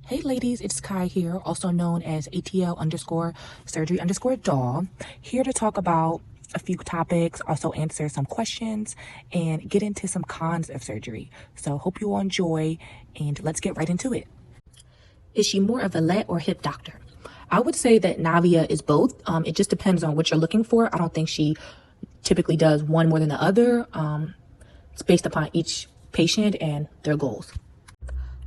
Hey ladies, it's Kai here, also known as ATL underscore surgery underscore doll, here to talk about a few topics, also answer some questions, and get into some cons of surgery. So hope you all enjoy, and let's get right into it. Is she more of a leg or hip doctor? I would say that Navia is both. It just depends on what you're looking for. I don't think she typically does one more than the other. It's based upon each patient and their goals.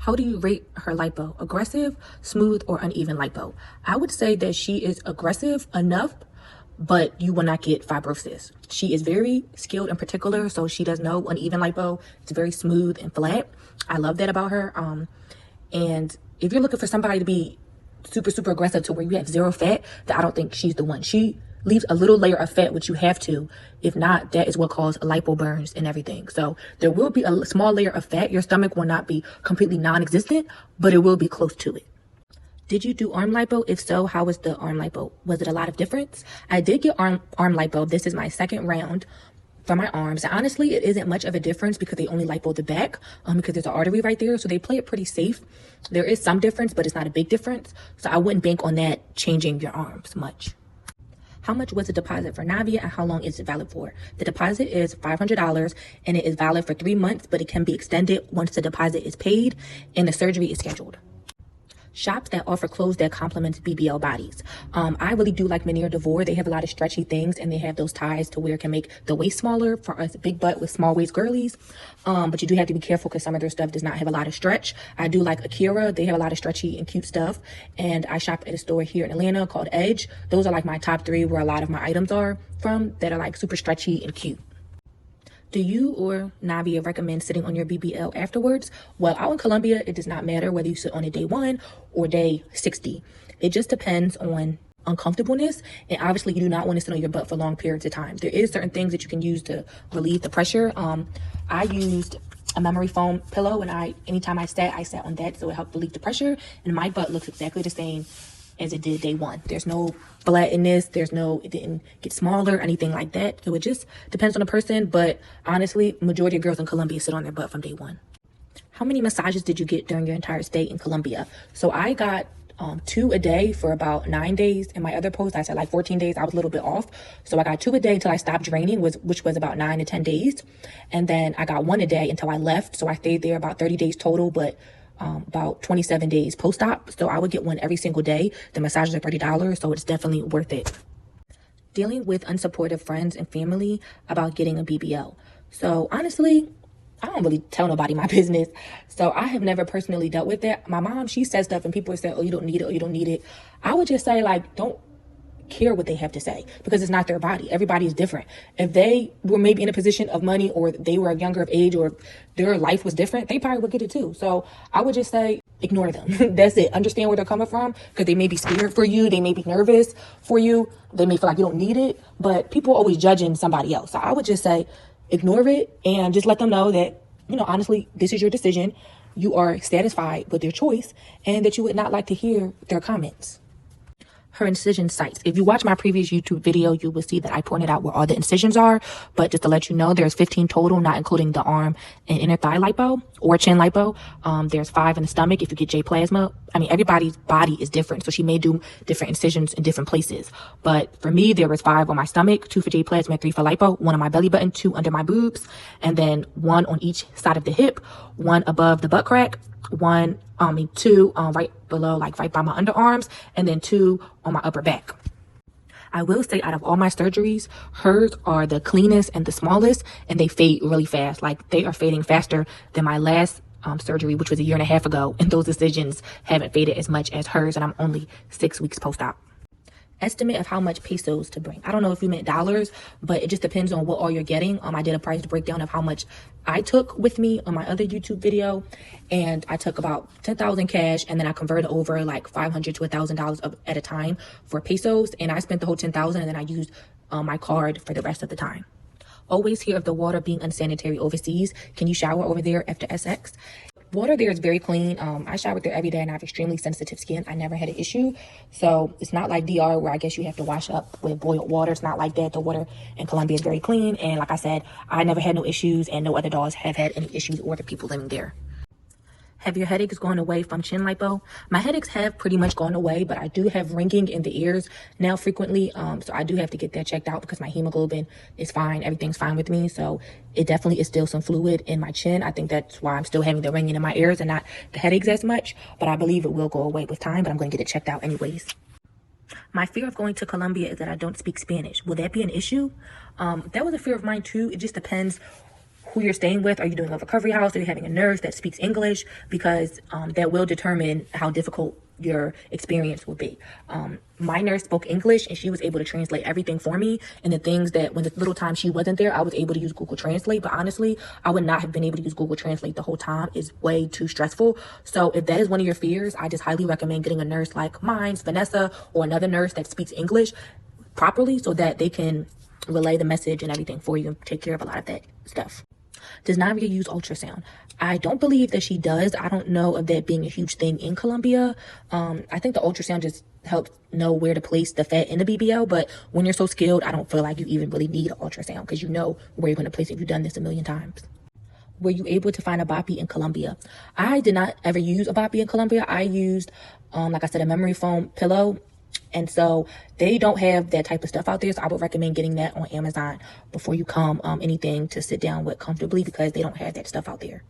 How do you rate her lipo? Aggressive, smooth, or uneven lipo? I would say that she is aggressive enough, but you will not get fibrosis. She is very skilled and particular, so she does no uneven lipo. It's very smooth and flat. I love that about her. And if you're looking for somebody to be super aggressive to where you have zero fat, then I don't think she's the one. She leaves a little layer of fat, which you have to. If not, that is what causes lipo burns and everything. So there will be a small layer of fat. Your stomach will not be completely non-existent, but it will be close to it. Did you do arm lipo? If so, how was the arm lipo? Was it a lot of difference? I did get arm lipo. This is my second round for my arms. And honestly, it isn't much of a difference because they only lipo the back because there's an artery right there. So they play it pretty safe. There is some difference, but it's not a big difference. So I wouldn't bank on that changing your arms much. How much was the deposit for Navia and how long is it valid for? The deposit is $500 and it is valid for 3 months, but it can be extended once the deposit is paid and the surgery is scheduled. Shops that offer clothes that complement BBL bodies. I really do like Meniere Devore. They have a lot of stretchy things and they have those ties to where it can make the waist smaller for us big butt with small waist girlies. But you do have to be careful because some of their stuff does not have a lot of stretch. I do like Akira. They have a lot of stretchy and cute stuff. And I shop at a store here in Atlanta called Edge. Those are like my top 3 where a lot of my items are from that are like super stretchy and cute. Do you or Navia recommend sitting on your BBL afterwards? Well, out in Colombia, it does not matter whether you sit on it day 1 or day 60. It just depends on uncomfortableness. And obviously, you do not want to sit on your butt for long periods of time. There is certain things that you can use to relieve the pressure. I used a memory foam pillow, and anytime I sat on that, so it helped relieve the pressure. And my butt looks exactly the same as it did day 1. There's no flatness, it didn't get smaller, anything like that. So it just depends on the person, but honestly, majority of girls in Colombia sit on their butt from day 1. How many massages did you get during your entire stay in Colombia? So I got 2 a day for about 9 days. In my other post, I said like 14 days. I was a little bit off. So I got 2 a day until I stopped draining, which was about 9 to 10 days. And then I got 1 a day until I left. So I stayed there about 30 days total, but about 27 days post-op. So I would get one every single day. The massages are $30, so it's definitely worth it. Dealing with unsupportive friends and family about getting a BBL. So honestly, I don't really tell nobody my business. So I have never personally dealt with that. My mom, she says stuff and people say, oh, you don't need it, or you don't need it. I would just say, like, don't care what they have to say because it's not their body. Everybody is different. If they were maybe in a position of money or they were younger of age or their life was different, they probably would get it too. So I would just say, ignore them. That's it. Understand where they're coming from because they may be scared for you. They may be nervous for you. They may feel like you don't need it, but people are always judging somebody else. So I would just say, ignore it and just let them know that, honestly, this is your decision. You are satisfied with your choice and that you would not like to hear their comments. Her incision sites. If you watch my previous YouTube video, you will see that I pointed out where all the incisions are. But just to let you know, there's 15 total, not including the arm and inner thigh lipo or chin lipo. There's 5 in the stomach if you get J plasma. I mean, everybody's body is different, so she may do different incisions in different places. But for me, there was 5 on my stomach, 2 for J plasma, 3 for lipo, 1 on my belly button, 2 under my boobs, and then 1 on each side of the hip, 1 above the butt crack, 2 right below, like right by my underarms, and then 2 on my upper back. I will say out of all my surgeries, hers are the cleanest and the smallest, and they fade really fast. Like they are fading faster than my last surgery, which was a 1.5 years ago, and those incisions haven't faded as much as hers, and I'm only 6 weeks post-op. Estimate of how much pesos to bring. I don't know if you meant dollars, but it just depends on what all you're getting. I did a price breakdown of how much I took with me on my other YouTube video, and I took about 10,000 cash, and then I converted over like $500 to $1,000 at a time for pesos, and I spent the whole 10,000, and then I used my card for the rest of the time. Always hear of the water being unsanitary overseas. Can you shower over there after SX? Water there is very clean. I showered there every day and I have extremely sensitive skin. I never had an issue. So it's not like DR where I guess you have to wash up with boiled water. It's not like that. The water in Colombia is very clean. And like I said, I never had no issues and no other dogs have had any issues or the people living there. Have your headaches gone away from chin lipo? My headaches have pretty much gone away, but I do have ringing in the ears now frequently. So I do have to get that checked out because my hemoglobin is fine. Everything's fine with me. So it definitely is still some fluid in my chin. I think that's why I'm still having the ringing in my ears and not the headaches as much. But I believe it will go away with time, but I'm going to get it checked out anyways. My fear of going to Colombia is that I don't speak Spanish. Will that be an issue? That was a fear of mine too. It just depends who you're staying with. Are you doing a recovery house? Are you having a nurse that speaks English? Because that will determine how difficult your experience will be. My nurse spoke English and she was able to translate everything for me. And the things that when the little time she wasn't there, I was able to use Google Translate. But honestly, I would not have been able to use Google Translate the whole time. It's way too stressful. So if that is one of your fears, I just highly recommend getting a nurse like mine's, Vanessa, or another nurse that speaks English properly so that they can relay the message and everything for you and take care of a lot of that stuff. Does Navia use ultrasound? I don't believe that she does. I don't know of that being a huge thing in Colombia. I think the ultrasound just helps know where to place the fat in the BBL. But when you're so skilled, I don't feel like you even really need an ultrasound because you know where you're going to place it. You've done this a million times. Were you able to find a boppy in Colombia? I did not ever use a boppy in Colombia. I used, like I said, a memory foam pillow. And so they don't have that type of stuff out there. So I would recommend getting that on Amazon before you come, anything to sit down with comfortably because they don't have that stuff out there.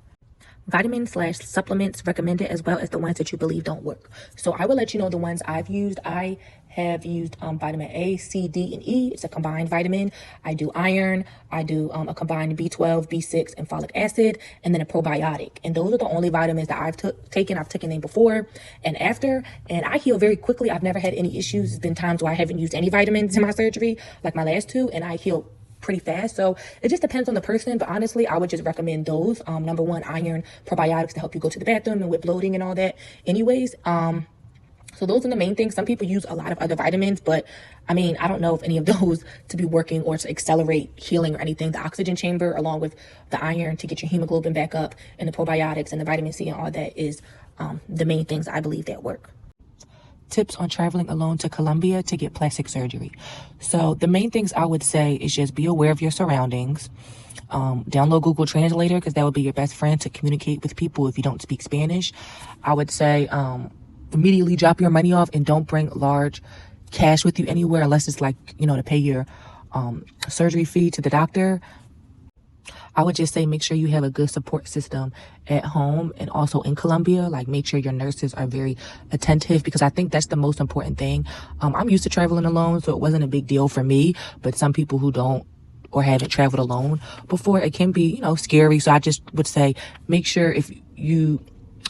Vitamins/supplements recommended as well as the ones that you believe don't work. So I will let you know the ones I've used. I have used vitamin A, C, D, and E. It's a combined vitamin. I do iron. I do a combined B12, B6, and folic acid, and then a probiotic. And those are the only vitamins that I've taken. I've taken them before and after, and I heal very quickly. I've never had any issues. There's been times where I haven't used any vitamins in my surgery, like my last two, and I heal pretty fast. So it just depends on the person, but honestly I would just recommend those. Number one, iron, probiotics to help you go to the bathroom and with bloating and all that anyways. So those are the main things. Some people use a lot of other vitamins, but I mean, I don't know if any of those to be working or to accelerate healing or anything. The oxygen chamber along with the iron to get your hemoglobin back up and the probiotics and the vitamin C and all that is the main things I believe that work. Tips on traveling alone to Colombia to get plastic surgery. So the main things I would say is just be aware of your surroundings. Download Google Translator because that would be your best friend to communicate with people if you don't speak Spanish. I would say immediately drop your money off and don't bring large cash with you anywhere unless it's like, to pay your surgery fee to the doctor. I would just say make sure you have a good support system at home and also in Colombia. Like make sure your nurses are very attentive because I think that's the most important thing. I'm used to traveling alone, so it wasn't a big deal for me. But some people who don't or haven't traveled alone before, it can be, scary. So I just would say make sure if you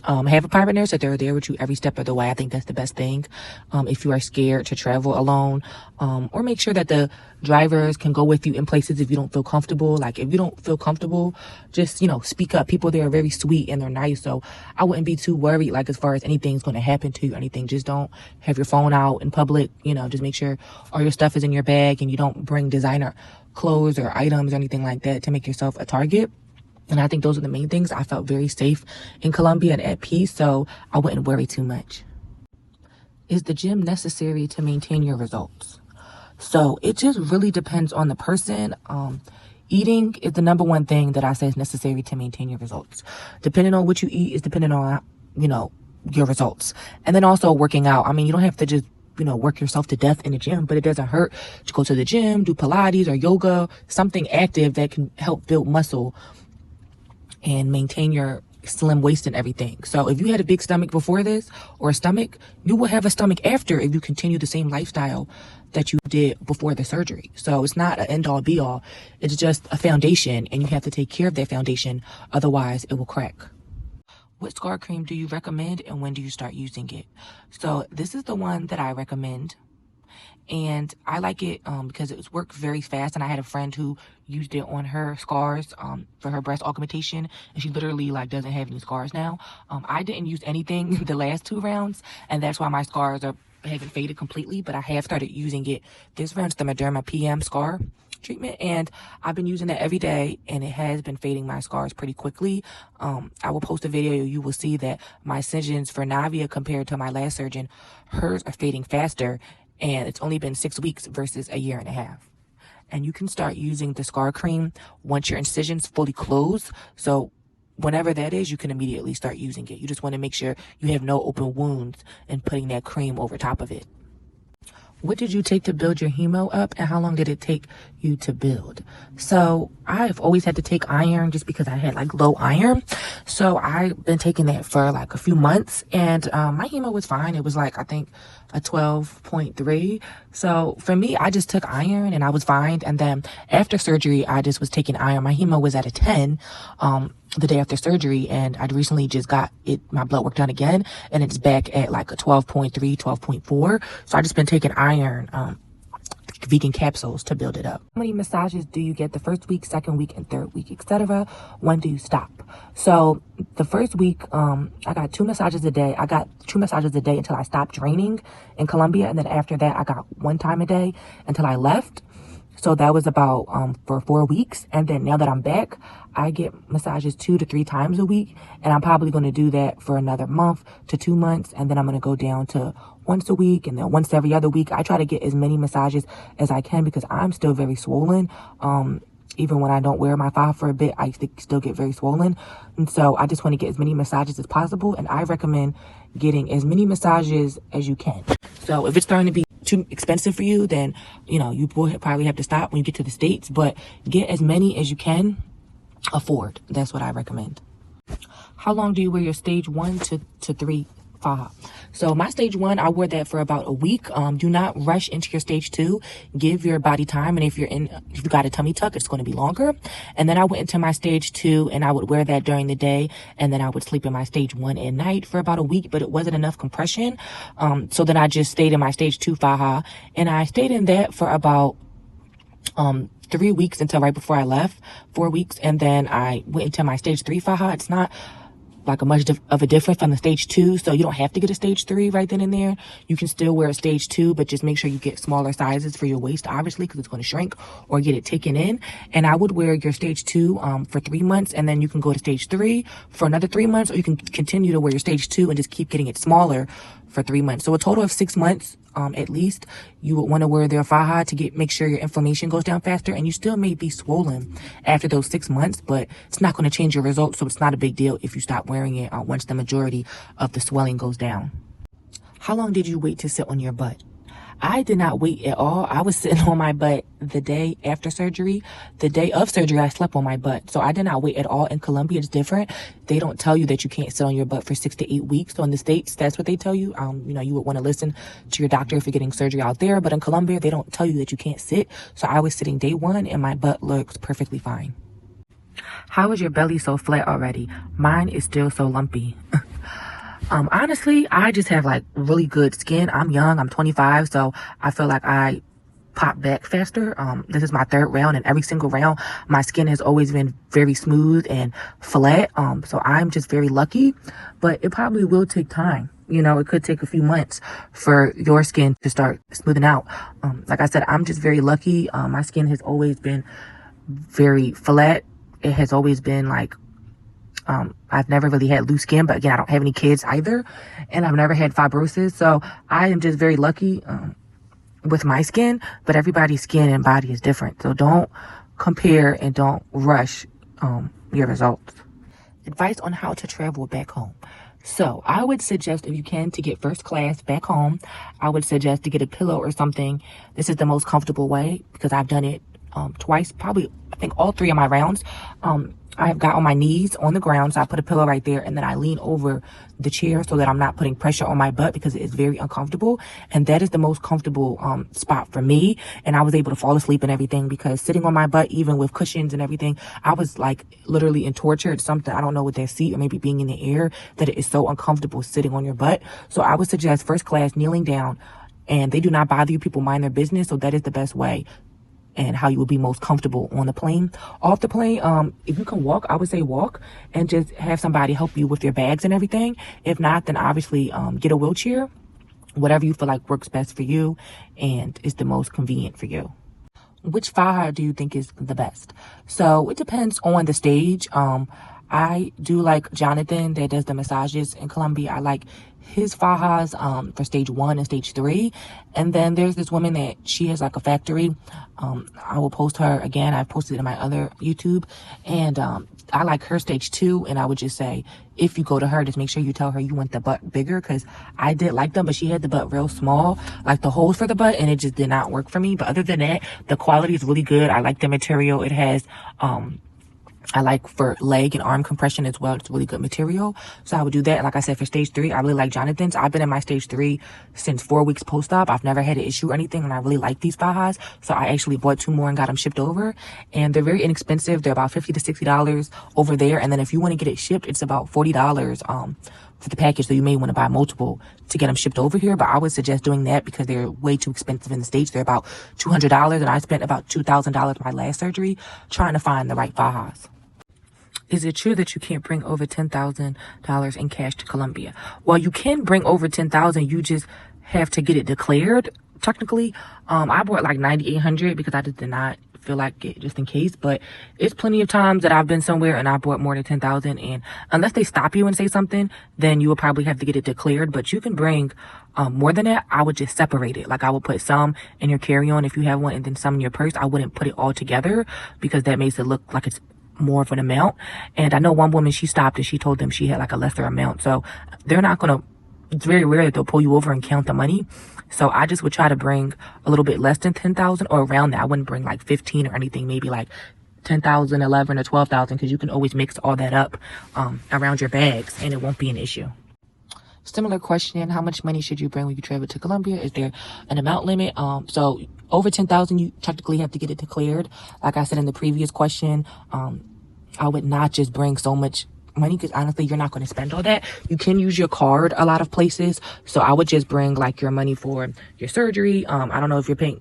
have a private nurse that they're there with you every step of the way. I think that's the best thing. If you are scared to travel alone, or make sure that the drivers can go with you in places if you don't feel comfortable. Like if you don't feel comfortable, just, speak up. People there are very sweet and they're nice. So I wouldn't be too worried, like as far as anything's going to happen to you or anything. Just don't have your phone out in public, just make sure all your stuff is in your bag and you don't bring designer clothes or items or anything like that to make yourself a target. And I think those are the main things. I felt very safe in Colombia and at peace, so I wouldn't worry too much. Is the gym necessary to maintain your results? So it just really depends on the person. Eating is the number one thing that I say is necessary to maintain your results. Depending on what you eat is depending on, your results. And then also working out. I mean, you don't have to just work yourself to death in the gym, but it doesn't hurt to go to the gym, do Pilates or yoga, something active that can help build muscle and maintain your slim waist and everything. So if you had a big stomach before this or a stomach, you will have a stomach after if you continue the same lifestyle that you did before the surgery. So it's not an end all be all. It's just a foundation and you have to take care of that foundation. Otherwise it will crack. What scar cream do you recommend and when do you start using it? So this is the one that I recommend. And I like it because it works very fast. And I had a friend who used it on her scars for her breast augmentation. And she literally doesn't have any scars now. I didn't use anything the last 2 rounds. And that's why my scars haven't faded completely. But I have started using it. This round's the Moderna PM scar treatment. And I've been using that every day. And it has been fading my scars pretty quickly. I will post a video. You will see that my incisions for Navia compared to my last surgeon, hers are fading faster. And it's only been 6 weeks versus a year and a half. And you can start using the scar cream once your incisions fully close. So whenever that is, you can immediately start using it. You just want to make sure you have no open wounds and putting that cream over top of it. What did you take to build your hemo up, and how long did it take you to build? So I've always had to take iron just because I had like low iron. So I've been taking that for like a few months, and my hemo was fine. It was like, I think a 12.3. So for me, I just took iron and I was fine. And then after surgery, I just was taking iron. My hemo was at a 10 the day after surgery, and I recently just got my blood work done again, and it's back at like a 12.3, 12.4. So I just been taking iron, vegan capsules to build it up. How many massages do you get the first week, second week, and third week, etc.? When do you stop? So the first week, I got 2 massages a day. I got 2 massages a day until I stopped training in Colombia, and then after that, I got 1 time a day until I left. So that was about for 4 weeks. And then now that I'm back, I get massages 2 to 3 times a week. And I'm probably going to do that for another month to 2 months. And then I'm going to go down to once a week and then once every other week. I try to get as many massages as I can because I'm still very swollen. Even when I don't wear my Faja for a bit, I still get very swollen. And so I just want to get as many massages as possible. And I recommend getting as many massages as you can. So if it's starting to be too expensive for you, then, you know, you will probably have to stop when you get to the States. But get as many as you can afford. That's what I recommend. How long do you wear your stage 1 to 3 Faja? So my stage 1, I wore that for about a week. Do not rush into your stage 2. Give your body time, and if you got a tummy tuck, it's going to be longer. And then I went into my stage 2, and I would wear that during the day, and then I would sleep in my stage 1 at night for about a week, but it wasn't enough compression. So then I just stayed in my stage 2 Faja, and I stayed in that for about 3 weeks until right before I left, 4 weeks, and then I went into my stage 3 Faja. It's not like a much of a difference from the stage 2, so you don't have to get a stage 3 right then and there. You can still wear a stage 2, but just make sure you get smaller sizes for your waist, obviously, because it's going to shrink, or get it taken in. And I would wear your stage 2 for 3 months, and then you can go to stage 3 for another 3 months, or you can continue to wear your stage 2 and just keep getting it smaller for 3 months. So a total of 6 months at least you would want to wear their Faja to make sure your inflammation goes down faster, and you still may be swollen after those 6 months, but it's not going to change your results, so it's not a big deal if you stop wearing it once the majority of the swelling goes down. How long did you wait to sit on your butt? I did not wait at all. I was sitting on my butt the day after surgery. The day of surgery, I slept on my butt. So I did not wait at all. In Colombia, it's different. They don't tell you that you can't sit on your butt for 6 to 8 weeks. So in the States, that's what they tell you. You know, you would want to listen to your doctor if you're getting surgery out there. But in Colombia, they don't tell you that you can't sit. So I was sitting day 1, and my butt looks perfectly fine. How is your belly so flat already? Mine is still so lumpy. Honestly, I just have like really good skin. I'm young, I'm 25, so I feel like I pop back faster. This is my 3rd round, and every single round, my skin has always been very smooth and flat. So I'm just very lucky, but it probably will take time. You know, it could take a few months for your skin to start smoothing out. Like I said, I'm just very lucky. My skin has always been very flat. It has always been like, I've never really had loose skin, but again, I don't have any kids either, and I've never had fibrosis, so I am just very lucky with my skin, but everybody's skin and body is different, so don't compare and don't rush your results. Advice on how to travel back home. So I would suggest, if you can, to get first class back home. I would suggest to get a pillow or something. This is the most comfortable way because I've done it twice, probably I think all 3 of my rounds. I've got on my knees on the ground, so I put a pillow right there, and then I lean over the chair so that I'm not putting pressure on my butt because it is very uncomfortable, and that is the most comfortable spot for me. And I was able to fall asleep and everything because sitting on my butt, even with cushions and everything, I was like literally in torture. It's something, I don't know, with that seat or maybe being in the air, that it is so uncomfortable sitting on your butt. So I would suggest first class, kneeling down, and they do not bother you. People mind their business, so that is the best way and how you will be most comfortable on the plane. Off the plane, if you can walk, I would say walk and just have somebody help you with your bags and everything. If not, then obviously get a wheelchair, whatever you feel like works best for you and is the most convenient for you. Which Faja do you think is the best? So it depends on the stage. I do like Jonathan that does the massages in Colombia. I like his fajas for stage 1 and stage 3. And then there's this woman that she has like a factory. I will post her again. I've posted it in my other YouTube. And I like her stage 2. And I would just say, if you go to her, just make sure you tell her you want the butt bigger, because I did like them, but she had the butt real small, like the holes for the butt, and it just did not work for me. But other than that, the quality is really good. I like the material. It has I like for leg and arm compression as well. It's really good material. So I would do that. Like I said, for stage 3, I really like Jonathan's. I've been in my stage 3 since 4 weeks post-op. I've never had an issue or anything, and I really like these fajas. So I actually bought 2 more and got them shipped over. And they're very inexpensive. They're about $50 to $60 over there. And then if you want to get it shipped, it's about $40 for the package. So you may want to buy multiple to get them shipped over here. But I would suggest doing that because they're way too expensive in the States. They're about $200. And I spent about $2,000 my last surgery trying to find the right fajas. Is it true that you can't bring over $10,000 in cash to Colombia? Well, you can bring over $10,000. You just have to get it declared. Technically, I bought like $9,800 because I just did not feel like it, just in case. But it's plenty of times that I've been somewhere and I bought more than $10,000. And unless they stop you and say something, then you will probably have to get it declared. But you can bring more than that. I would just separate it. Like I would put some in your carry-on if you have one, and then some in your purse. I wouldn't put it all together because that makes it look like it's more of an amount. And I know one woman, she stopped and she told them she had like a lesser amount. So they're not gonna, it's very rare that they'll pull you over and count the money. So I just would try to bring a little bit less than 10,000 or around that. I wouldn't bring like 15 or anything, maybe like 10,000, 11 or 12,000, because you can always mix all that up around your bags and it won't be an issue. Similar question, how much money should you bring when you travel to Colombia? Is there an amount limit? So over 10,000, you technically have to get it declared. Like I said in the previous question, I would not just bring so much money because honestly, you're not going to spend all that. You can use your card a lot of places. So I would just bring like your money for your surgery. I don't know if you're paying,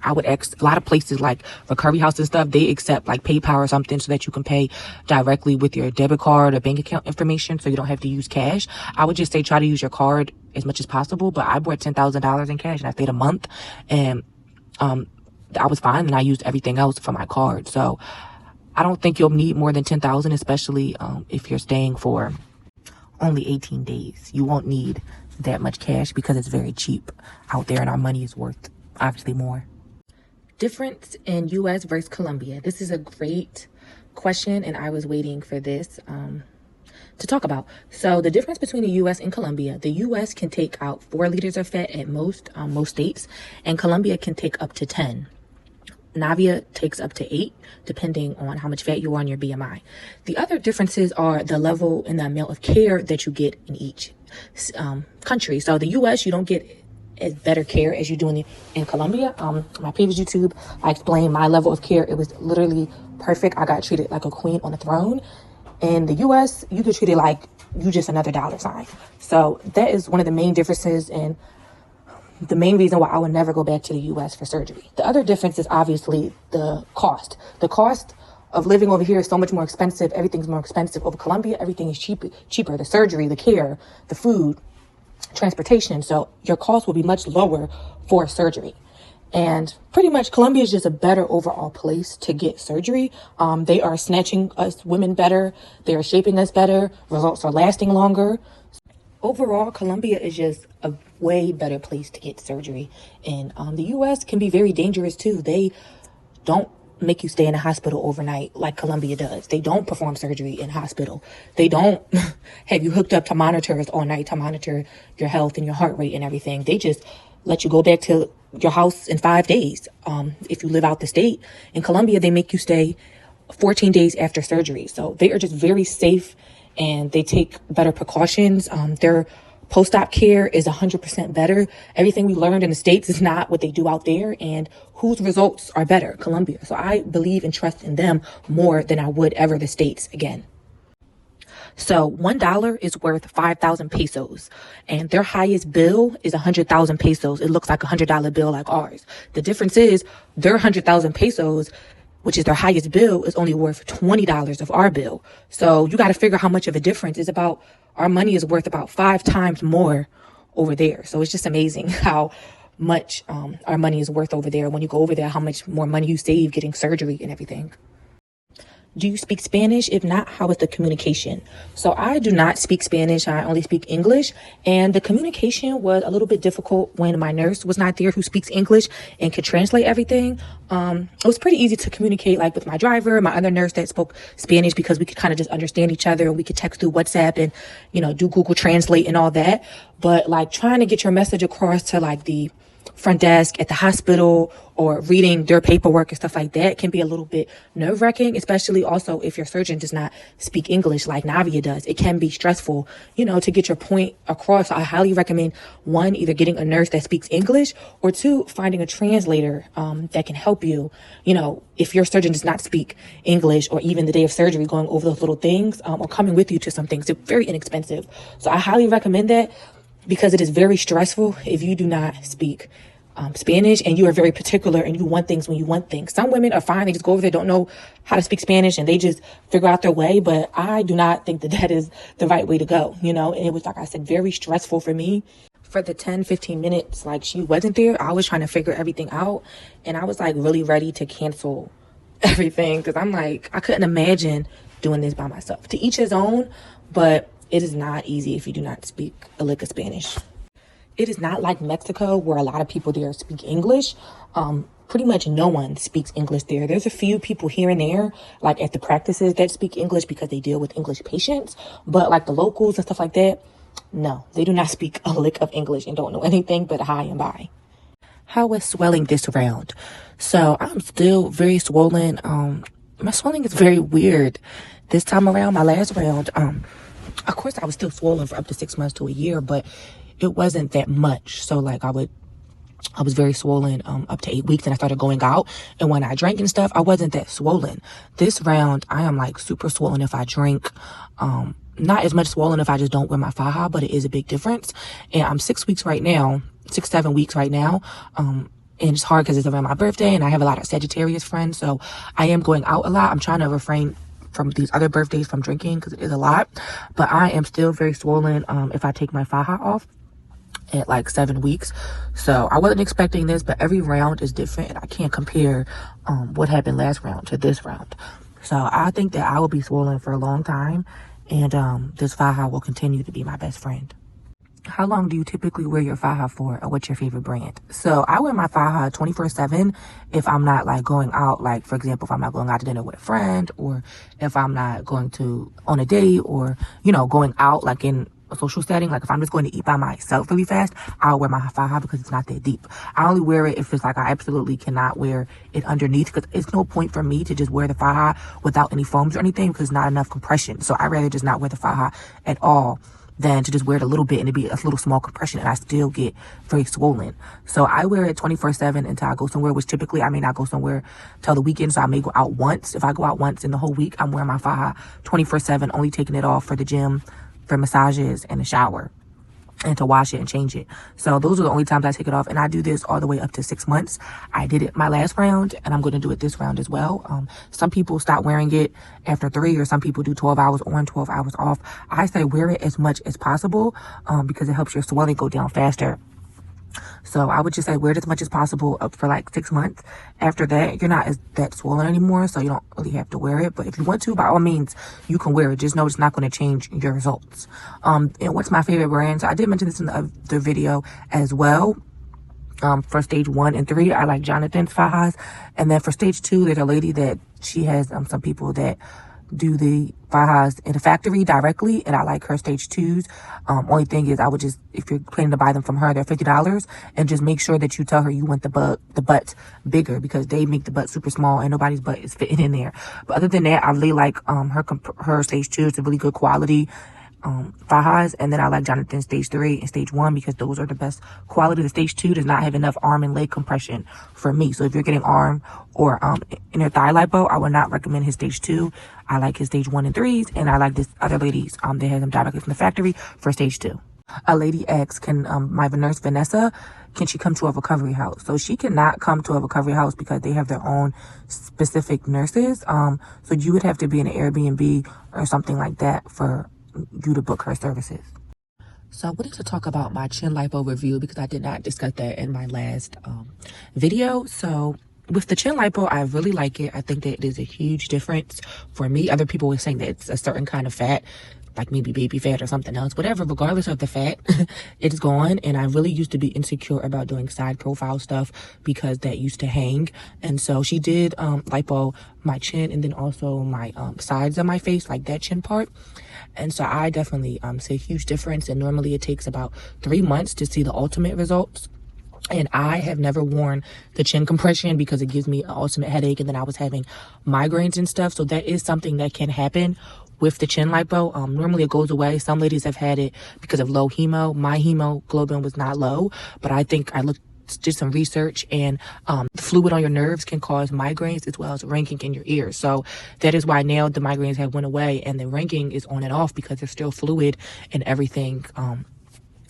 I would ask a lot of places like recovery house and stuff. They accept like PayPal or something so that you can pay directly with your debit card or bank account information. So you don't have to use cash. I would just say try to use your card as much as possible. But I brought $10,000 in cash and I stayed a month and I was fine. And I used everything else for my card. So I don't think you'll need more than 10,000, especially if you're staying for only 18 days. You won't need that much cash because it's very cheap out there and our money is worth obviously more. Difference in U.S. versus Colombia. This is a great question and I was waiting for this to talk about. So the difference between the U.S. and Colombia, the U.S. can take out 4 liters of fat at most states, and Colombia can take up to 10. Navia takes up to 8, depending on how much fat you are on your BMI. The other differences are the level and the amount of care that you get in each country. So the U.S., you don't get as better care as you do in Colombia. My previous YouTube, I explained my level of care. It was literally perfect. I got treated like a queen on a throne. In the U.S., you get treated like you just another dollar sign. So that is one of the main differences and the main reason why I would never go back to the U.S. for surgery. The other difference is obviously the cost. The cost of living over here is so much more expensive. Everything's more expensive. Over Colombia, everything is cheaper. The surgery, the care, the food, transportation. So your cost will be much lower for surgery. And pretty much Colombia is just a better overall place to get surgery. They are snatching us women better. They are shaping us better. Results are lasting longer. Overall, Colombia is just a way better place to get surgery. And the U.S. can be very dangerous too. They don't make you stay in a hospital overnight like Colombia does. They don't perform surgery in hospital. They don't have you hooked up to monitors all night to monitor your health and your heart rate and everything. They just let you go back to your house in 5 days. If you live out the state. In Colombia, they make you stay 14 days after surgery. So they are just very safe and they take better precautions. Their post-op care is 100% better. Everything we learned in the States is not what they do out there, and whose results are better? Colombia. So I believe and trust in them more than I would ever the States again. So $1 is worth 5,000 pesos, and their highest bill is 100,000 pesos. It looks like $100 bill like ours. The difference is their 100,000 pesos, which is their highest bill, is only worth $20 of our bill. So you got to figure how much of a difference is about. Our money is worth about 5 times more over there. So it's just amazing how much our money is worth over there. When you go over there, how much more money you save getting surgery and everything. Do you speak Spanish? If not, how is the communication? So I do not speak Spanish. I only speak English. And the communication was a little bit difficult when my nurse was not there who speaks English and could translate everything. It was pretty easy to communicate like with my driver, my other nurse that spoke Spanish, because we could kind of just understand each other and we could text through WhatsApp and, you know, do Google Translate and all that. But like trying to get your message across to like the front desk at the hospital or reading their paperwork and stuff like that can be a little bit nerve-wracking, especially also if your surgeon does not speak English like Navia does. It can be stressful, you know, to get your point across. I highly recommend, one, either getting a nurse that speaks English, or two, finding a translator that can help you, you know, if your surgeon does not speak English, or even the day of surgery going over those little things, or coming with you to some things. They're very inexpensive. So I highly recommend that, because it is very stressful if you do not speak Spanish and you are very particular and you want things when you want things. Some women are fine. They just go over there, don't know how to speak Spanish, and they just figure out their way. But I do not think that that is the right way to go, you know. And it was, like I said, very stressful for me. For the 10-15 minutes, like, she wasn't there, I was trying to figure everything out. And I was like really ready to cancel everything, because I'm like, I couldn't imagine doing this by myself. To each his own, but it is not easy if you do not speak a lick of Spanish. It is not like Mexico, where a lot of people there speak English. Pretty much no one speaks English there. There's a few people here and there, like at the practices, that speak English because they deal with English patients. But like the locals and stuff like that, no, they do not speak a lick of English and don't know anything but hi and bye. How was swelling this round? So I'm still very swollen. My swelling is very weird this time around. My last round, of course I was still swollen for up to 6 months to a year, but it wasn't that much. So like I was very swollen up to 8 weeks, and I started going out, and when I drank and stuff, I wasn't that swollen. This round I am like super swollen if I drink. Not as much swollen if I just don't wear my faja, but it is a big difference. And I'm 6 weeks right now, 6-7 weeks right now. And it's hard because it's around my birthday and I have a lot of Sagittarius friends, so I am going out a lot. I'm trying to refrain from these other birthdays from drinking because it is a lot, but I am still very swollen if I take my faja off at like 7 weeks. So I wasn't expecting this, but every round is different, and I can't compare what happened last round to this round. So I think that I will be swollen for a long time, and this faja will continue to be my best friend. How long do you typically wear your faja for, or what's your favorite brand? So I wear my faja 24/7 if I'm not like going out, like for example, if I'm not going out to dinner with a friend, or if I'm not going to on a date, or, you know, going out like in a social setting. Like if I'm just going to eat by myself really fast, I'll wear my faja because it's not that deep. I only wear it if it's like I absolutely cannot wear it underneath, because it's no point for me to just wear the faja without any foams or anything, because not enough compression. So I'd rather just not wear the faja at all than to just wear it a little bit and it be a little small compression and I still get very swollen. So I wear it 24/7 until I go somewhere, which typically I may not go somewhere till the weekend. So I may go out once. If I go out once in the whole week, I'm wearing my faja 24/7, only taking it off for the gym, for massages, and a shower, and to wash it and change it. So those are the only times I take it off, and I do this all the way up to 6 months. I did it my last round, and I'm going to do it this round as well. Some people stop wearing it after 3, or some people do 12 hours on, 12 hours off. I say wear it as much as possible because it helps your swelling go down faster. So I would just say wear it as much as possible up for like 6 months. After that, you're not that swollen anymore, so you don't really have to wear it. But if you want to, by all means, you can wear it. Just know it's not going to change your results. And what's my favorite brand? So I did mention this in the other video as well. For stage 1 and 3, I like Jonathan's fajas. And then for stage 2, there's a lady that she has some people that do the fajas in the factory directly, and I like her stage 2s. Only thing is, I would just, if you're planning to buy them from her, they're $50, and just make sure that you tell her you want the butt bigger, because they make the butt super small and nobody's butt is fitting in there. But other than that, I really like her stage 2. It's a really good quality fajas. And then I like Jonathan stage 3 and stage 1 because those are the best quality. The stage 2 does not have enough arm and leg compression for me. So if you're getting arm or inner thigh lipo, I would not recommend his stage 2. I like his stage 1 and 3s, and I like this other ladies that has them directly from the factory for stage 2. A lady asked, can my nurse Vanessa, can she come to a recovery house? So she cannot come to a recovery house because they have their own specific nurses. So you would have to be in an Airbnb or something like that for you to book her services. So I wanted to talk about my chin lipo review because I did not discuss that in my last video. So With the chin lipo, I really like it. I think that it is a huge difference for me. Other people were saying that it's a certain kind of fat, like maybe baby fat or something else. Whatever, regardless of the fat, it's gone. And I really used to be insecure about doing side profile stuff because that used to hang. And so she did lipo my chin and then also my sides of my face, like that chin part. And so I definitely see a huge difference. And normally it takes about 3 months to see the ultimate results. And I have never worn the chin compression because it gives me an ultimate headache. And then I was having migraines and stuff. So that is something that can happen with the chin lipo. Normally it goes away. Some ladies have had it because of low hemo. My hemoglobin was not low, but I think I did some research, and the fluid on your nerves can cause migraines as well as ringing in your ears. So that is why now the migraines have went away and the ringing is on and off because there's still fluid and everything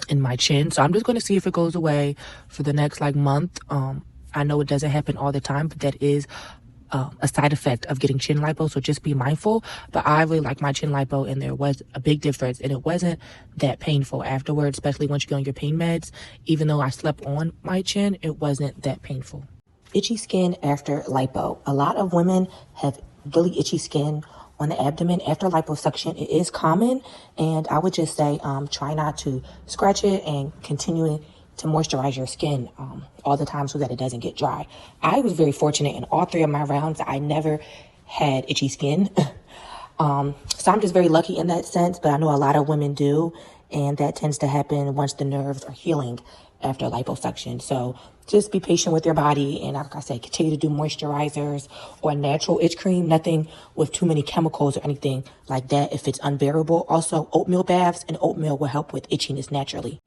in my chin. So I'm just going to see if it goes away for the next month. I know it doesn't happen all the time, but that is a side effect of getting chin lipo, so just be mindful. But I really like my chin lipo, and there was a big difference, and it wasn't that painful afterwards, especially once you go on your pain meds. Even though I slept on my chin, it wasn't that painful. Itchy skin after lipo. A lot of women have really itchy skin on the abdomen after liposuction. It is common, and I would just say try not to scratch it and continue to moisturize your skin all the time so that it doesn't get dry. I was very fortunate in all 3 of my rounds. I never had itchy skin. So I'm just very lucky in that sense, but I know a lot of women do, and that tends to happen once the nerves are healing after liposuction. So just be patient with your body, and like I said, continue to do moisturizers or natural itch cream, nothing with too many chemicals or anything like that if it's unbearable. Also, oatmeal baths and oatmeal will help with itchiness naturally.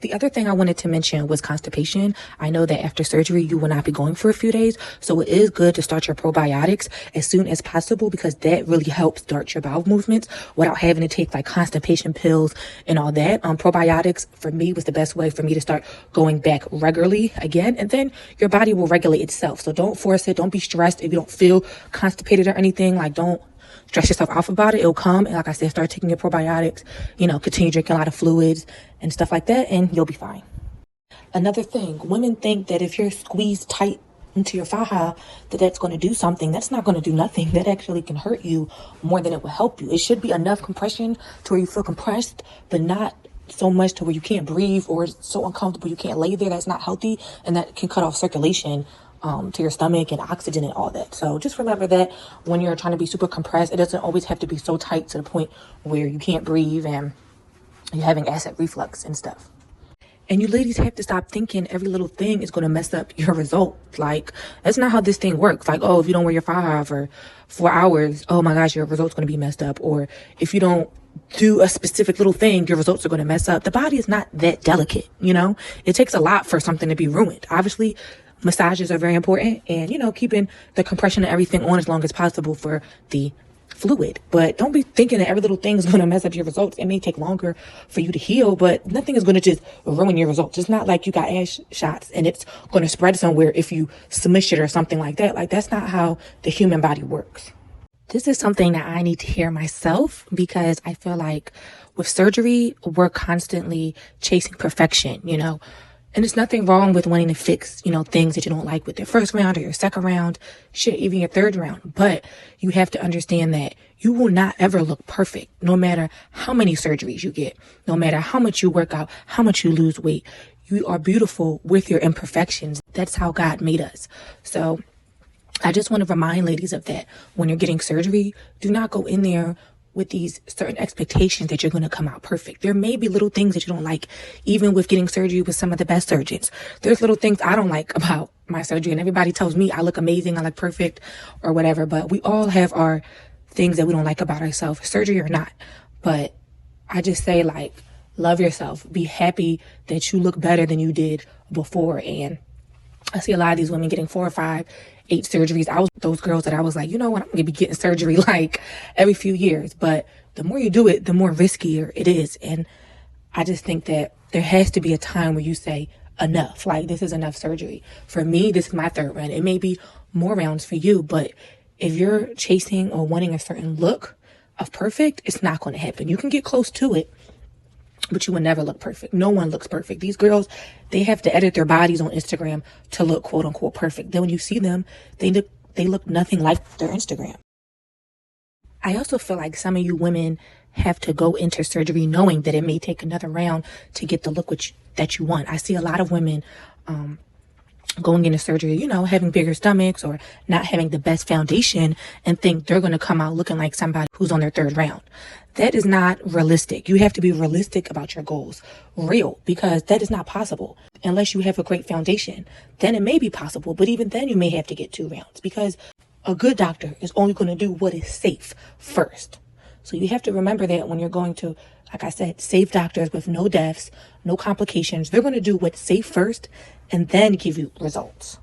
The other thing I wanted to mention was constipation. I know that after surgery, you will not be going for a few days. So it is good to start your probiotics as soon as possible because that really helps start your bowel movements without having to take constipation pills and all that. Probiotics for me was the best way for me to start going back regularly again. And then your body will regulate itself. So don't force it. Don't be stressed if you don't feel constipated or anything. Don't stress yourself off about it. It'll come. And like I said, start taking your probiotics, continue drinking a lot of fluids and stuff like that, and you'll be fine. Another thing, women think that if you're squeezed tight into your faja, that's going to do something. That's not going to do nothing. That actually can hurt you more than it will help you. It should be enough compression to where you feel compressed, but not so much to where you can't breathe or it's so uncomfortable you can't lay there. That's not healthy, and that can cut off circulation to your stomach and oxygen and all that. So just remember that when you're trying to be super compressed, it doesn't always have to be so tight to the point where you can't breathe and you're having acid reflux and stuff. And you ladies have to stop thinking every little thing is going to mess up your result. That's not how this thing works. If you don't wear your faja for 4 hours, oh my gosh, your result's going to be messed up. Or if you don't do a specific little thing, your results are going to mess up. The body is not that delicate, It takes a lot for something to be ruined. Obviously, massages are very important, and keeping the compression and everything on as long as possible for the fluid. But don't be thinking that every little thing is going to mess up your results. It may take longer for you to heal, but nothing is going to just ruin your results. It's not like you got ass shots and it's going to spread somewhere if you smush it or something like that. That's not how the human body works. This is something that I need to hear myself because I feel like with surgery, we're constantly chasing perfection, And there's nothing wrong with wanting to fix, things that you don't like with your first round or your second round, shit, even your third round. But you have to understand that you will not ever look perfect, no matter how many surgeries you get, no matter how much you work out, how much you lose weight. You are beautiful with your imperfections. That's how God made us. So I just want to remind ladies of that. When you're getting surgery, do not go in there with these certain expectations that you're going to come out perfect. There may be little things that you don't like, even with getting surgery with some of the best surgeons. There's little things I don't like about my surgery, and everybody tells me I look amazing, I look perfect, or whatever. But we all have our things that we don't like about ourselves, surgery or not. But I just say, love yourself. Be happy that you look better than you did before. And I see a lot of these women getting 4 or 5, 8 surgeries. I was those girls that I was like, you know what, I'm going to be getting surgery every few years. But the more you do it, the more riskier it is. And I just think that there has to be a time where you say enough. This is enough surgery. For me, this is my 3rd round. It may be more rounds for you, but if you're chasing or wanting a certain look of perfect, it's not going to happen. You can get close to it, but you will never look perfect. No one looks perfect. These girls, they have to edit their bodies on Instagram to look quote unquote perfect. Then when you see them, they look nothing like their Instagram. I also feel like some of you women have to go into surgery knowing that it may take another round to get the look that you want. I see a lot of women going into surgery, you know, having bigger stomachs or not having the best foundation and think they're going to come out looking like somebody who's on their third round. That is not realistic. You have to be realistic about your goals. Real, because that is not possible. Unless you have a great foundation, then it may be possible. But even then you may have to get 2 rounds because a good doctor is only going to do what is safe first. So you have to remember that when you're going to, like I said, safe doctors with no deaths, no complications. They're going to do what's safe first and then give you results.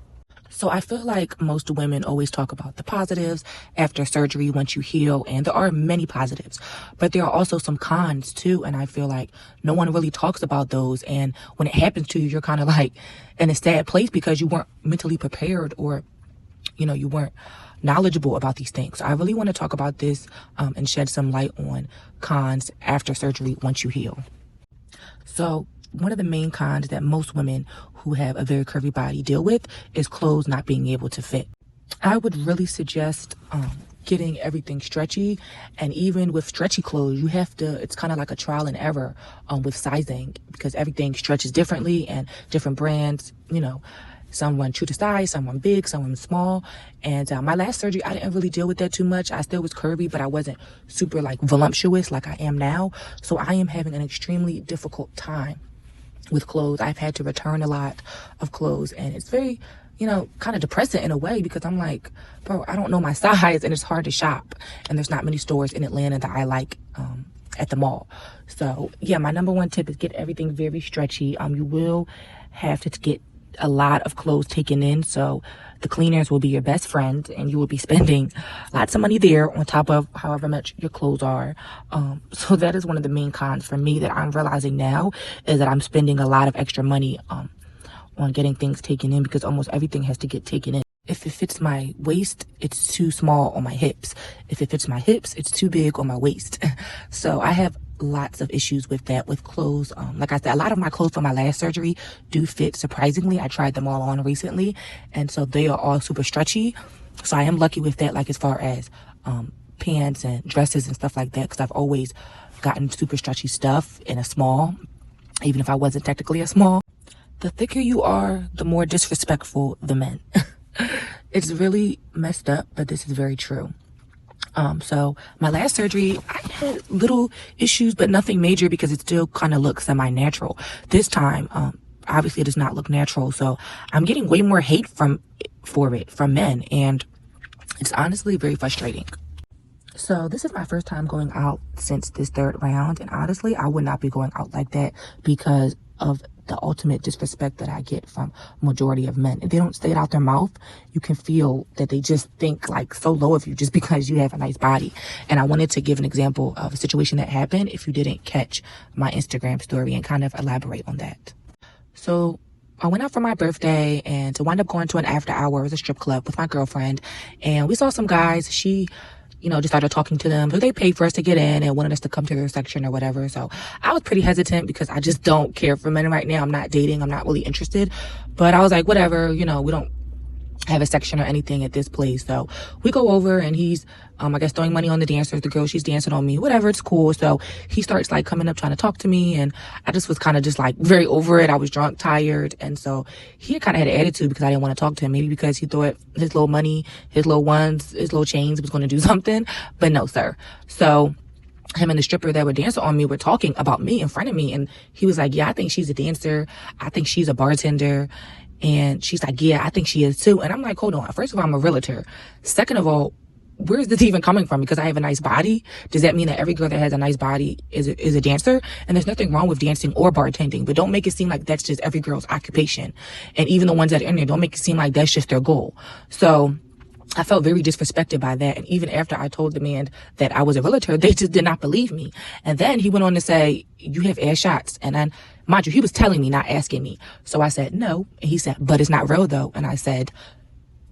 So I feel like most women always talk about the positives after surgery once you heal, and there are many positives, but there are also some cons too, and I feel like no one really talks about those. And when it happens to you, you're kind of like in a sad place because you weren't mentally prepared, or you know, you weren't knowledgeable about these things. So I really want to talk about this and shed some light on cons after surgery once you heal. So one of the main cons that most women who have a very curvy body deal with is clothes not being able to fit. I would really suggest getting everything stretchy, and even with stretchy clothes, you have to, it's kind of like a trial and error with sizing, because everything stretches differently and different brands, you know, some run true to size, some run big, some run small. And my last surgery, I didn't really deal with that too much. I still was curvy, but I wasn't super like voluptuous like I am now. So I am having an extremely difficult time with clothes. I've had to return a lot of clothes, and it's very, you know, kind of depressing in a way, because I'm like, bro, I don't know my size, and it's hard to shop, and there's not many stores in Atlanta that I like at the mall. So yeah, my number one tip is get everything very stretchy. You will have to get a lot of clothes taken in, so the cleaners will be your best friend, and you will be spending lots of money there on top of however much your clothes are. So that is one of the main cons for me that I'm realizing now, is that I'm spending a lot of extra money on getting things taken in, because almost everything has to get taken in. If it fits my waist, it's too small on my hips. If it fits my hips, it's too big on my waist. So I have lots of issues with that, with clothes. Like I said, a lot of my clothes from my last surgery do fit surprisingly. I tried them all on recently, and so they are all super stretchy. So I am lucky with that, like as far as pants and dresses and stuff like that, because I've always gotten super stretchy stuff in a small, even if I wasn't technically a small. The thicker you are, the more disrespectful the men. It's really messed up, but this is very true. So my last surgery, I had little issues, but nothing major, because it still kind of looks semi-natural. This time, obviously it does not look natural. So I'm getting way more hate from men, and it's honestly very frustrating. So this is my first time going out since this 3rd round, and honestly, I would not be going out like that because of the ultimate disrespect that I get from majority of men. If they don't say it out their mouth, you can feel that they just think like so low of you just because you have a nice body. And I wanted to give an example of a situation that happened if you didn't catch my Instagram story, and kind of elaborate on that. So I went out for my birthday, and to wind up going to an after hours, a strip club with my girlfriend, and we saw some guys. She, you know, just started talking to them. So they paid for us to get in and wanted us to come to their section or whatever. So I was pretty hesitant because I just don't care for men right now. I'm not dating. I'm not really interested. But I was like, whatever, you know, we don't have a section or anything at this place. So we go over, and he's, I guess, throwing money on the dancers. The girl, she's dancing on me, whatever, it's cool. So he starts like coming up trying to talk to me, and I just was kind of just like very over it. I was drunk, tired, and so he kind of had an attitude because I didn't want to talk to him. Maybe because he thought his little money, his little ones, his little chains was going to do something, but no, sir. So him and the stripper that were dancing on me were talking about me in front of me, and he was like, yeah, I think she's a dancer. I think she's a bartender. And she's like, yeah, I think she is too. And I'm like, hold on. First of all, I'm a realtor. Second of all, where's this even coming from? Because I have a nice body? Does that mean that every girl that has a nice body is a dancer? And there's nothing wrong with dancing or bartending, but don't make it seem like that's just every girl's occupation. And even the ones that are in there, don't make it seem like that's just their goal. So I felt very disrespected by that. And even after I told the man that I was a realtor, they just did not believe me. And then he went on to say, you have ass shots. And then, mind you, he was telling me, not asking me. So I said, no. And he said, but it's not real though. And I said,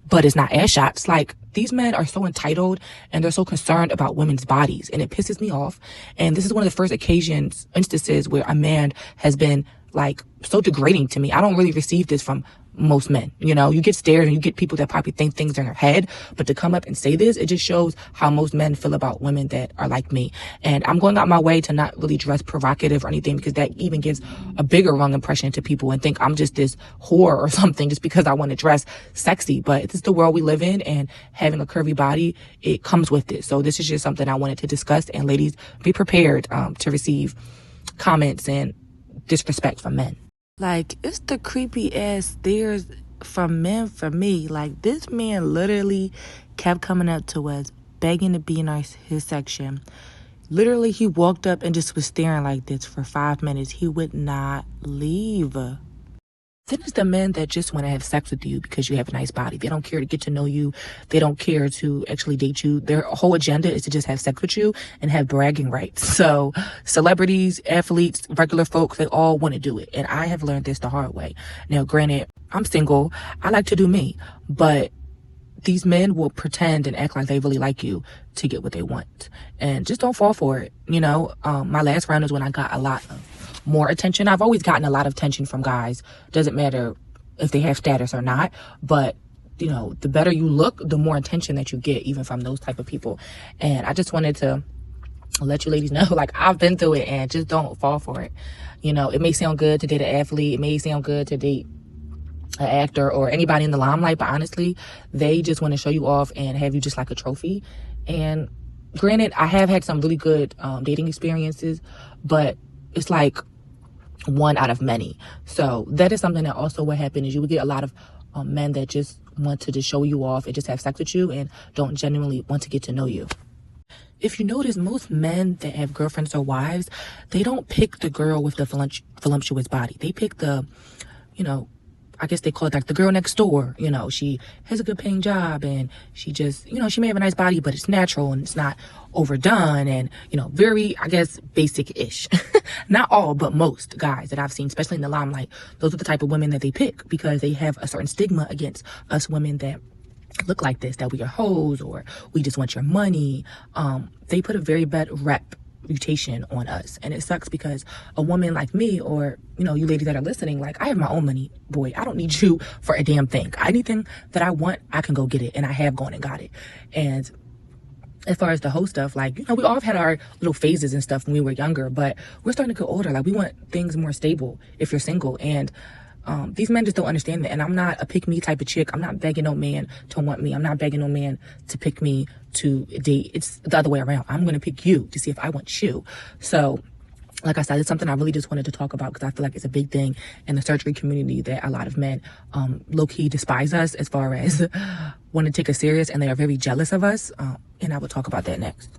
but it's not ass shots. Like, these men are so entitled and they're so concerned about women's bodies, and it pisses me off. And this is one of the first instances where a man has been like so degrading to me. I don't really receive this from most men. You know, you get stares and you get people that probably think things in their head, but to come up and say this, it just shows how most men feel about women that are like me. And I'm going out my way to not really dress provocative or anything, because that even gives a bigger wrong impression to people and think I'm just this whore or something just because I want to dress sexy. But this is the world we live in, and having a curvy body, it comes with it. So this is just something I wanted to discuss. And ladies, be prepared to receive comments and disrespect from men. Like, it's the creepy ass stares from men for me. Like, this man literally kept coming up to us, begging to be in his section. Literally, he walked up and just was staring like this for 5 minutes. He would not leave. Then there's the men that just want to have sex with you because you have a nice body. They don't care to get to know you. They don't care to actually date you. Their whole agenda is to just have sex with you and have bragging rights. So celebrities, athletes, regular folks, they all want to do it. And I have learned this the hard way. Now, granted, I'm single. I like to do me. But these men will pretend and act like they really like you to get what they want. And just don't fall for it. You know, my last round is when I got a lot of more attention. I've always gotten a lot of attention from guys. Doesn't matter if they have status or not. But, you know, the better you look, the more attention that you get, even from those type of people. And I just wanted to let you ladies know, like, I've been through it, and just don't fall for it. You know, it may sound good to date an athlete. It may sound good to date an actor or anybody in the limelight, but honestly, they just want to show you off and have you just like a trophy. And granted, I have had some really good dating experiences, but it's like one out of many. So that is something that also what happened is you would get a lot of men that just want to just show you off and just have sex with you and don't genuinely want to get to know you. If you notice, most men that have girlfriends or wives, they don't pick the girl with the voluptuous body. They pick the, you know, I guess they call it like the girl next door. You know, she has a good paying job and she just, you know, she may have a nice body, but it's natural and it's not overdone and, you know, very, I guess, basic-ish. Not all, but most guys that I've seen, especially in the limelight, those are the type of women that they pick because they have a certain stigma against us women that look like this, that we are hoes or we just want your money. They put a very bad reputation on us, and it sucks because a woman like me, or you know, you ladies that are listening, like, I have my own money, boy. I don't need you for a damn thing. Anything that I want, I can go get it, and I have gone and got it. And as far as the whole stuff, like, you know, we all have had our little phases and stuff when we were younger, but we're starting to get older. Like, we want things more stable if you're single, and these men just don't understand that. And I'm not a pick me type of chick. I'm not begging no man to want me. I'm not begging no man to pick me to date. It's the other way around. I'm going to pick you to see if I want you. So, like I said, it's something I really just wanted to talk about because I feel like it's a big thing in the surgery community that a lot of men low-key despise us as far as want to take us serious, and they are very jealous of us. And I will talk about that next.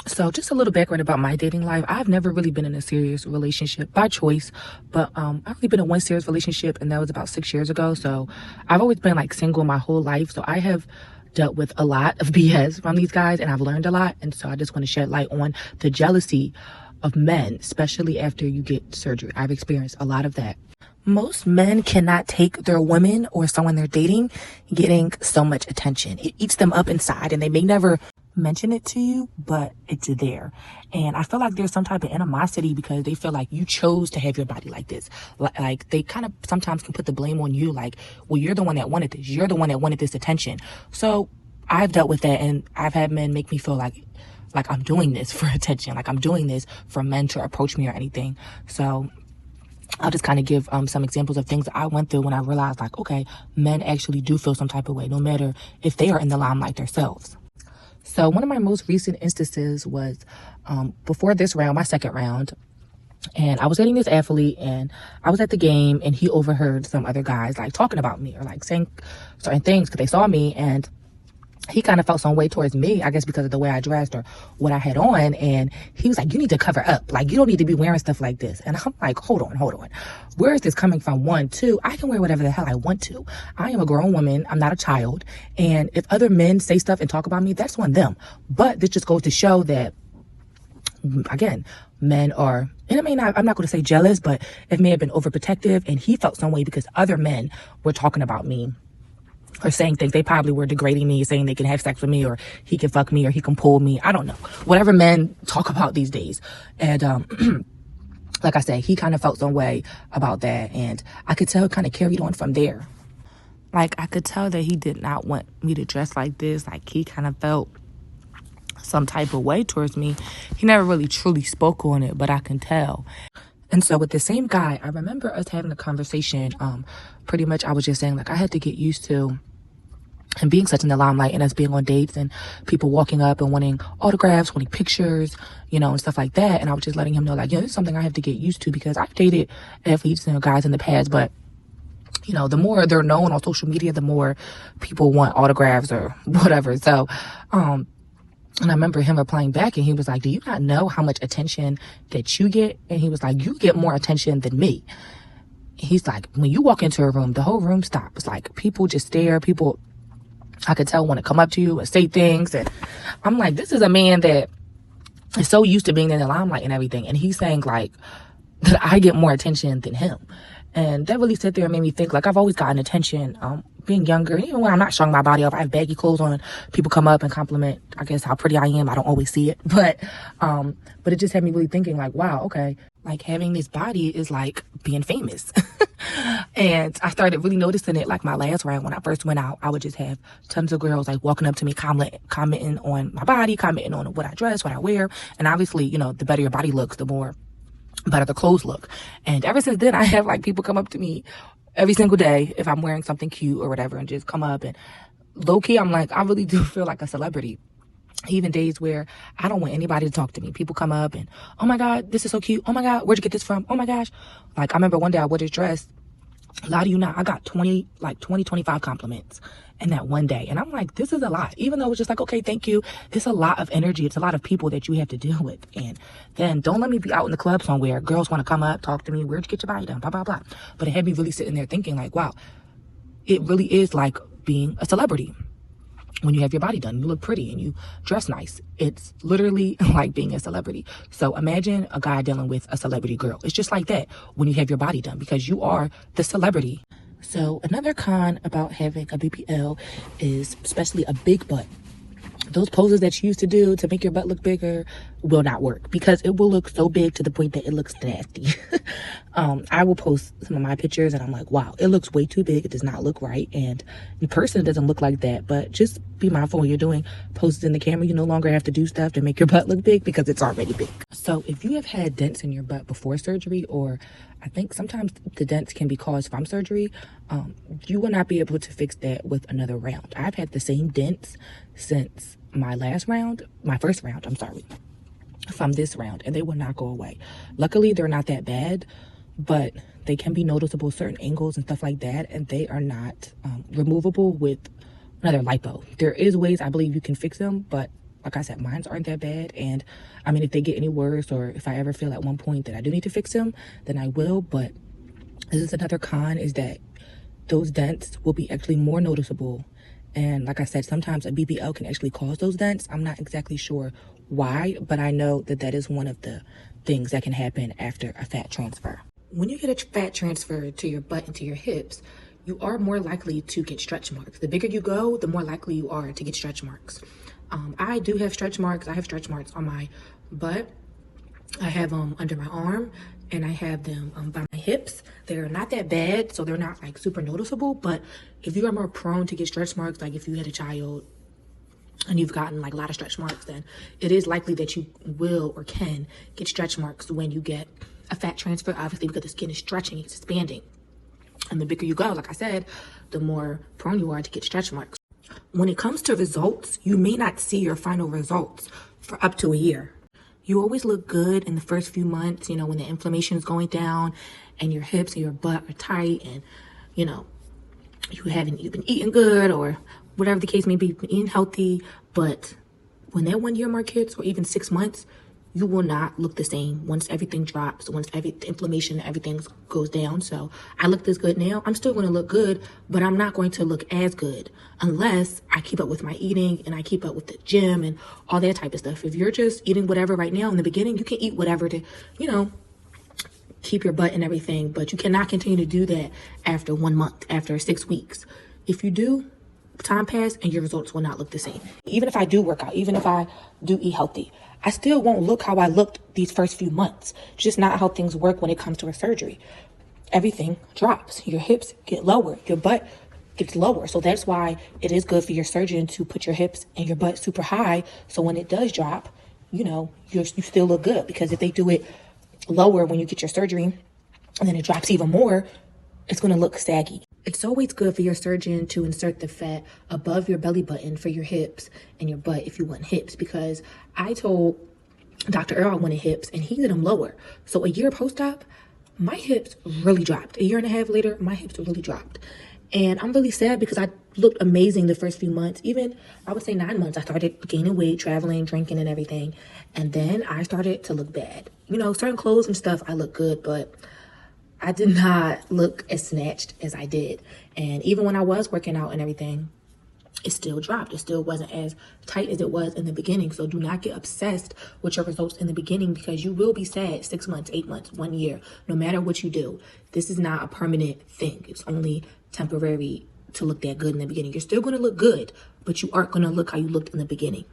So just a little background about my dating life. I've never really been in a serious relationship by choice, but I've only been in one serious relationship, and that was about 6 years ago. So I've always been like single my whole life. So I have dealt with a lot of BS from these guys, and I've learned a lot. And so I just want to shed light on the jealousy of men, especially after you get surgery. I've experienced a lot of that. Most men cannot take their women or someone they're dating getting so much attention. It eats them up inside, and they may never mention it to you, but it's there. And I feel like there's some type of animosity because they feel like you chose to have your body like this. Like they kind of sometimes can put the blame on you, like, well, you're the one that wanted this. You're the one that wanted this attention. So I've dealt with that, and I've had men make me feel like I'm doing this for attention, like I'm doing this for men to approach me or anything. So I'll just kind of give some examples of things that I went through when I realized, like, okay, men actually do feel some type of way, no matter if they are in the limelight themselves. So one of my most recent instances was before this round, my second round, and I was dating this athlete, and I was at the game, and he overheard some other guys like talking about me or like saying certain things because they saw me, and he kind of felt some way towards me, I guess because of the way I dressed or what I had on. And he was like, you need to cover up. Like, you don't need to be wearing stuff like this. And I'm like, hold on. Where is this coming from? 1, 2, I can wear whatever the hell I want to. I am a grown woman. I'm not a child. And if other men say stuff and talk about me, that's on them. But this just goes to show that, again, men are, and I'm not going to say jealous, but it may have been overprotective. And he felt some way because other men were talking about me or saying things. They probably were degrading me, saying they can have sex with me, or he can fuck me, or he can pull me. I don't know. Whatever men talk about these days. And like I said, he kind of felt some way about that. And I could tell it kind of carried on from there. Like, I could tell that he did not want me to dress like this. Like, he kind of felt some type of way towards me. He never really truly spoke on it, but I can tell. And so with the same guy, I remember us having a conversation. Pretty much I was just saying, like, I had to get used to him being such in the limelight and us being on dates and people walking up and wanting autographs, wanting pictures, you know, and stuff like that. And I was just letting him know, like, this is something I have to get used to, because I've dated athletes and guys in the past, but you know, the more they're known on social media, the more people want autographs or whatever. So, and I remember him replying back, and he was like, do you not know how much attention that you get? And he was like, you get more attention than me. He's like, when you walk into a room, the whole room stops. Like, people just stare. People, I could tell, want to come up to you and say things. And I'm like, this is a man that is so used to being in the limelight and everything. And he's saying, like, that I get more attention than him. And that really sat there and made me think, like, I've always gotten attention, being younger. Even when I'm not showing my body off, I have baggy clothes on, and people come up and compliment, I guess, how pretty I am. I don't always see it. But it just had me really thinking, like, wow, okay, like, having this body is like being famous. And I started really noticing it, like, my last round, when I first went out, I would just have tons of girls, like, walking up to me, commenting on my body, commenting on what I dress, what I wear. And obviously, you know, the better your body looks, the more better the clothes look. And ever since then, I have, like, people come up to me every single day if I'm wearing something cute or whatever, and just come up, and low-key, I'm like, I really do feel like a celebrity. Even days where I don't want anybody to talk to me, people come up and, oh my God, this is so cute. Oh my God, where'd you get this from? Oh my gosh. Like, I remember one day I wore this dress. Lie to you not, I got 25 compliments in that one day. And I'm like, this is a lot. Even though it's just like, okay, thank you. It's a lot of energy. It's a lot of people that you have to deal with. And then don't let me be out in the club somewhere. Girls want to come up, talk to me. Where'd you get your body done? Blah, blah, blah. But it had me really sitting there thinking, like, wow, it really is like being a celebrity. When you have your body done, you look pretty and you dress nice. It's literally like being a celebrity. So imagine a guy dealing with a celebrity girl. It's just like that when you have your body done, because you are the celebrity. So another con about having a BBL is especially a big butt. Those poses that you used to do to make your butt look bigger will not work, because it will look so big to the point that it looks nasty. I will post some of my pictures and I'm like, wow, it looks way too big. It does not look right. And in person, it doesn't look like that. But just be mindful when you're doing poses in the camera. You no longer have to do stuff to make your butt look big, because it's already big. So if you have had dents in your butt before surgery, or I think sometimes the dents can be caused from surgery, you will not be able to fix that with another round. I've had the same dents since my first round, from this round, and they will not go away. Luckily, they're not that bad, but they can be noticeable, certain angles and stuff like that, and they are not removable with another lipo. There is ways, I believe, you can fix them, but like I said, mine aren't that bad. And I mean, if they get any worse, or if I ever feel at one point that I do need to fix them, then I will. But this is another con, is that those dents will be actually more noticeable. And like I said, sometimes a BBL can actually cause those dents. I'm not exactly sure why, but I know that that is one of the things that can happen after a fat transfer. When you get a fat transfer to your butt and to your hips, you are more likely to get stretch marks. The bigger you go, the more likely you are to get stretch marks. I do have stretch marks. I have stretch marks on my butt. I have them under my arm, and I have them by my hips. They're not that bad, so they're not like super noticeable. But if you are more prone to get stretch marks, like if you had a child and you've gotten like a lot of stretch marks, then it is likely that you will or can get stretch marks when you get a fat transfer, obviously, because the skin is stretching, it's expanding. And the bigger you go, like I said, the more prone you are to get stretch marks. When it comes to results, you may not see your final results for up to a year. You always look good in the first few months, you know, when the inflammation is going down and your hips and your butt are tight, and, you know, you've been eating good, or whatever the case may be, you've been eating healthy. But when that 1 year mark hits, or even 6 months, you will not look the same once everything drops, once the inflammation, everything goes down. So I look this good now. I'm still going to look good, but I'm not going to look as good unless I keep up with my eating and I keep up with the gym and all that type of stuff. If you're just eating whatever right now in the beginning, you can eat whatever to, you know, keep your butt and everything, but you cannot continue to do that after 1 month, after 6 weeks. If you do, time pass and your results will not look the same. Even if I do work out, even if I do eat healthy, I still won't look how I looked these first few months. It's just not how things work when it comes to a surgery. Everything drops. Your hips get lower. Your butt gets lower. So that's why it is good for your surgeon to put your hips and your butt super high. So when it does drop, you know, you still look good. Because if they do it lower when you get your surgery and then it drops even more, it's going to look saggy. It's always good for your surgeon to insert the fat above your belly button for your hips and your butt if you want hips, because I told Dr. Earl I wanted hips and he did them lower. So a year post-op, my hips really dropped. A year and a half later, my hips really dropped. And I'm really sad because I looked amazing the first few months. Even, I would say 9 months, I started gaining weight, traveling, drinking and everything. And then I started to look bad. You know, certain clothes and stuff, I look good, but I did not look as snatched as I did. And even when I was working out and everything, it still dropped. It still wasn't as tight as it was in the beginning. So do not get obsessed with your results in the beginning, because you will be sad 6 months, 8 months, 1 year, no matter what you do. This is not a permanent thing. It's only temporary to look that good in the beginning. You're still going to look good, but you aren't going to look how you looked in the beginning.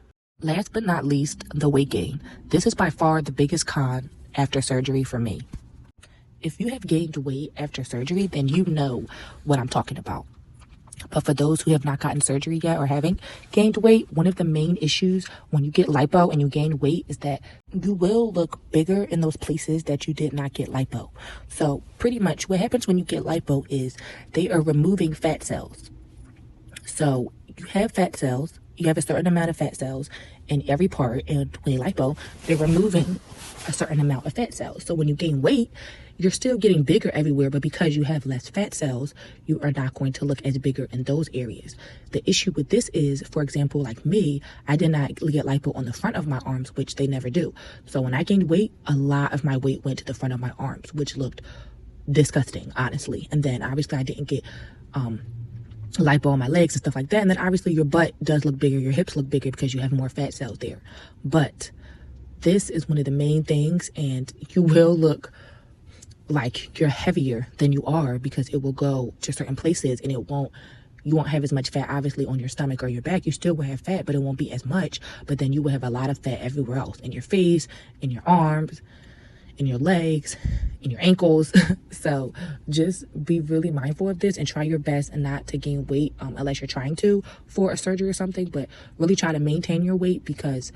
Last but not least, the weight gain. This is by far the biggest con after surgery for me. If you have gained weight after surgery, then you know what I'm talking about. But for those who have not gotten surgery yet or haven't gained weight, one of the main issues when you get lipo and you gain weight is that you will look bigger in those places that you did not get lipo. So pretty much what happens when you get lipo is they are removing fat cells. So you have fat cells, you have a certain amount of fat cells in every part, and when they lipo, they're removing a certain amount of fat cells. So when you gain weight, you're still getting bigger everywhere, but because you have less fat cells, you are not going to look as bigger in those areas. The issue with this is, for example, like me, I did not get lipo on the front of my arms, which they never do. So when I gained weight, a lot of my weight went to the front of my arms, which looked disgusting, honestly. And then obviously I didn't get lipo on my legs and stuff like that. And then obviously your butt does look bigger, your hips look bigger because you have more fat cells there. But this is one of the main things, and you will look like you're heavier than you are because it will go to certain places and you won't have as much fat obviously on your stomach or your back. You still will have fat, but it won't be as much. But then you will have a lot of fat everywhere else, in your face, in your arms, in your legs, in your ankles. So just be really mindful of this and try your best and not to gain weight unless you're trying to for a surgery or something, but really try to maintain your weight, because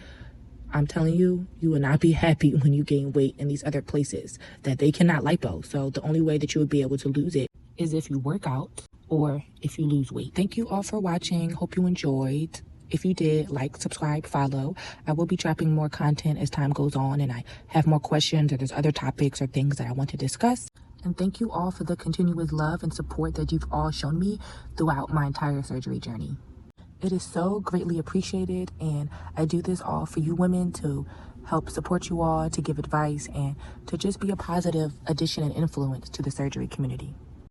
I'm telling you, you will not be happy when you gain weight in these other places that they cannot lipo. So the only way that you would be able to lose it is if you work out or if you lose weight. Thank you all for watching. Hope you enjoyed. If you did, like, subscribe, follow. I will be dropping more content as time goes on and I have more questions or there's other topics or things that I want to discuss. And thank you all for the continuous love and support that you've all shown me throughout my entire surgery journey. It is so greatly appreciated, and I do this all for you women to help support you all, to give advice, and to just be a positive addition and influence to the surgery community.